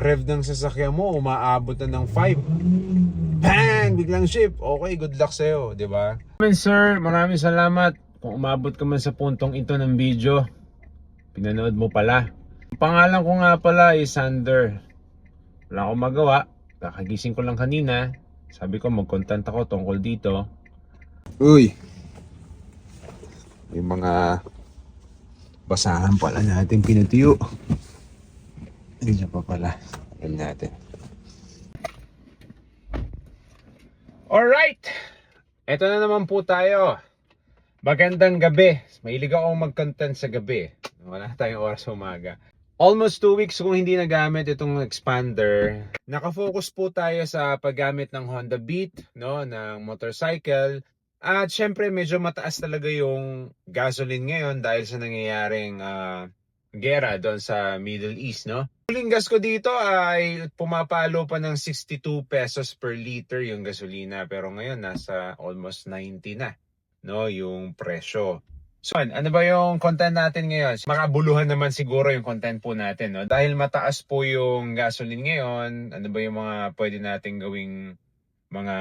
rev ng sasakyan mo, umaabot na ng 5. Bang! Biglang shift. Okay, good luck sa'yo, di ba? Sir, maraming salamat. Kung umabot ka man sa puntong ito ng video, pinanood mo pala. Ang pangalan ko nga pala is Sander. Wala akong magawa. Kakagising ko lang kanina. Sabi ko mag-content ako tungkol dito. Uy! May mga basahan pala natin pinatuyo. Hindi pa pala. Alam natin. Alright! Ito na naman po tayo. Magandang gabi. Mahilig akong mag-content sa gabi. Wala tayong oras sa umaga. Almost 2 weeks kung hindi nagamit itong expander. Nakafocus po tayo sa paggamit ng Honda Beat, no, ng motorcycle. At syempre medyo mataas talaga yung gasoline ngayon dahil sa nangyayaring gera doon sa Middle East, no? Huling gas ko dito ay pumapalo pa ng 62 pesos per liter yung gasolina, pero ngayon nasa almost 90 na, no, yung presyo. So, ano ba yung content natin ngayon? Makabuluhan naman siguro yung content po natin, no? Dahil mataas po yung gasoline ngayon, ano ba yung mga pwede nating gawing mga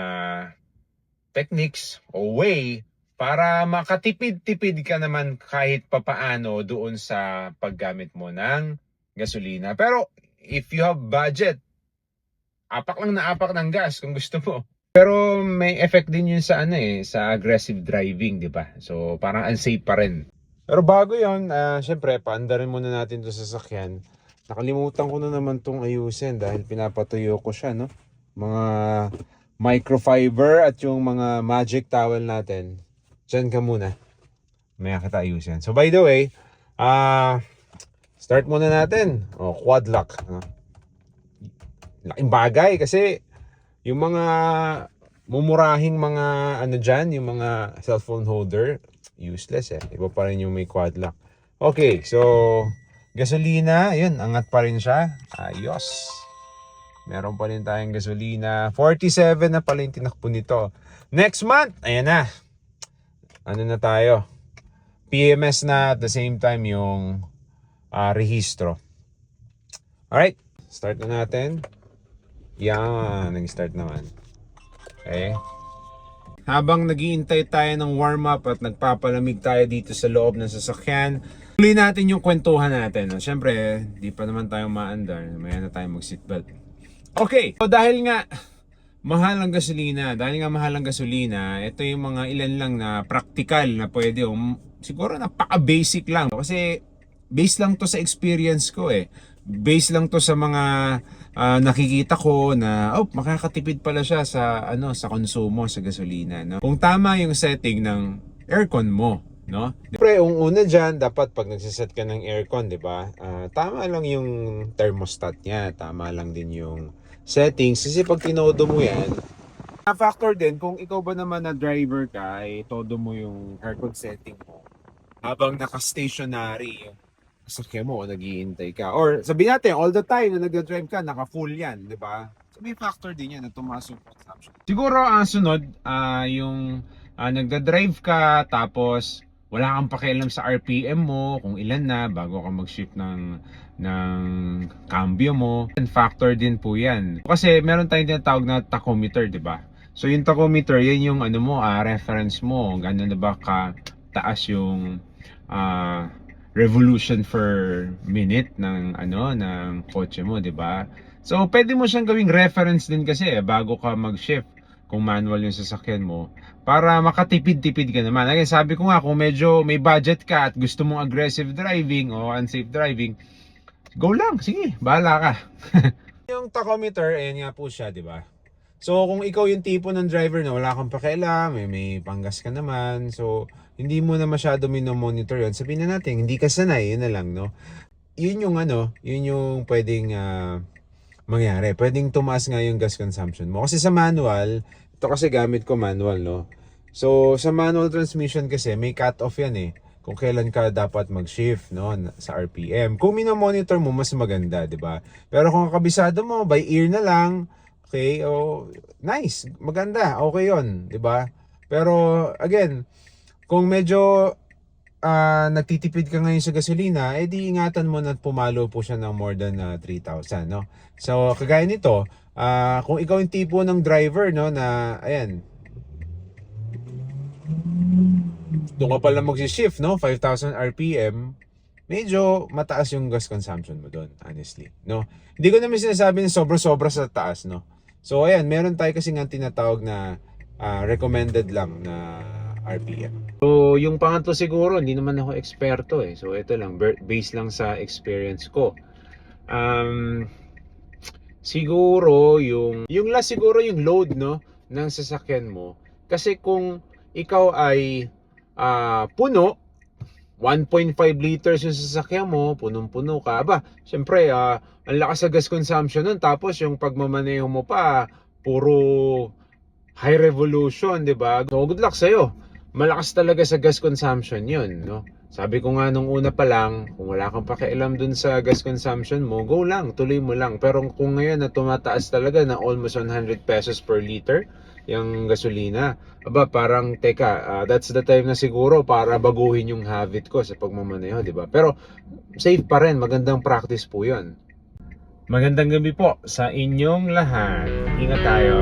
techniques o way para makatipid-tipid ka naman kahit papaano doon sa paggamit mo ng gasolina. Pero if you have budget, apak lang na apak ng gas kung gusto mo. Pero may effect din yun sa sa aggressive driving, di ba? So parang unsafe pa rin. Pero bago yun, syempre paandarin muna natin to sa sasakyan. Nakalimutan ko na naman tong ayusin dahil pinapatuyo ko siya, no? Mga microfiber at yung mga magic towel natin. Diyan ka muna. May kita ayusin. So by the way, start muna natin. Quad lock. Laking bagay kasi yung mga mumurahing mga dyan, yung mga cellphone holder, useless eh. Iba pa rin yung may quad lock. Okay, so gasolina, yun, angat pa rin siya. Ayos. Meron pa rin tayong gasolina. 47 na pala yung tinakbo nito. Next month, ayan na. Ano na tayo? PMS na at the same time yung rehistro. Alright, start na natin. Yan, nag-start naman. Okay. Habang naghihintay tayo ng warm-up at nagpapalamig tayo dito sa loob ng sasakyan, tuloy natin yung kwentuhan natin. Siyempre, di pa naman tayo maandar. Maya na tayo mag-seatbelt. Okay, so dahil nga mahal ang gasolina, ito yung mga ilan lang na practical na pwede. Siguro napaka-basic lang. Kasi base lang to sa experience ko eh. Base lang to sa mga nakikita ko na makakatipid pala siya sa sa konsumo sa gasolina, no? Kung tama yung setting ng aircon mo, no? Siyempre, yung una diyan dapat pag nagse-set ka ng aircon, 'di ba? Tama lang yung thermostat niya, tama lang din yung settings kasi pag tinodo mo 'yan, factor din kung ikaw ba naman na driver ka, ay todo mo yung aircon setting mo habang naka-stationary yung sasakyan mo o naghihintay ka. Or sabihin natin, all the time na nag-drive ka, naka-full yan, di ba? So may factor din yan na tumaas yung consumption. Siguro ang sunod, yung nagda-drive ka, tapos wala kang pakialam sa RPM mo, kung ilan na, bago ka mag-shift ng cambio mo. And factor din po yan. Kasi meron tayong tinatawag na tachometer, di ba? So yung tachometer, yan yung reference mo. Gano'n na ba ka taas yung revolution per minute ng ng kotse mo, 'di ba? So pwede mo siyang gawing reference din kasi bago ka mag-shift kung manual yung sasakyan mo para makatipid-tipid ka naman. Again, sabi ko nga kung medyo may budget ka at gusto mong aggressive driving o unsafe driving, go lang, sige, bahala ka. Yung tachometer, ayan nga po siya, 'di ba? So kung ikaw yung tipo ng driver na wala kang pakialam, may panggas ka naman, so hindi mo na masyado mino-monitor yun. Sabihin na natin, hindi ka sanay, yun na lang, no? Yun yung yun yung pwedeng mangyari. Pwedeng tumaas nga yung gas consumption mo. Kasi sa manual, ito kasi gamit ko manual, no? So sa manual transmission kasi, may cut-off yan eh. Kung kailan ka dapat mag-shift, no? Sa RPM. Kung mino-monitor mo, mas maganda, di ba? Pero kung kabisado mo, by ear na lang, okay, nice, maganda, okay yun, di ba? Pero again, kung medyo nagtitipid ka ngayon sa gasolina, di ingatan mo na pumalo po siya ng more than 3,000, no? So, kagaya nito, kung ikaw yung tipo ng driver, no, na, ayan, doon ka pala mag-shift, no, 5,000 RPM, medyo mataas yung gas consumption mo doon, honestly, no? Hindi ko naman sinasabi na sobra-sobra sa taas, no? So, ayan, meron tayo kasi nga tinatawag na recommended lang na RPM. So, yung pangatlo siguro, hindi naman ako eksperto eh. So, ito lang, based lang sa experience ko. Siguro, yung last siguro yung load, no, ng sasakyan mo. Kasi kung ikaw ay puno, 1.5 liters yung sasakyan mo, punong-puno ka. Aba, syempre, ang lakas sa gas consumption nun. Tapos yung pagmamaneho mo pa, puro high revolution, di ba? So, good luck sa'yo. Malakas talaga sa gas consumption yun, no? Sabi ko nga nung una pa lang, kung wala kang pakialam dun sa gas consumption mo, go lang, tuloy mo lang. Pero kung ngayon na tumataas talaga na almost 100 pesos per liter, yung gasolina, aba parang teka, that's the time na siguro para baguhin yung habit ko sa pagmamaneho, di ba? Pero safe pa rin, magandang practice po yun. Magandang gabi po sa inyong lahat. Ingat tayo.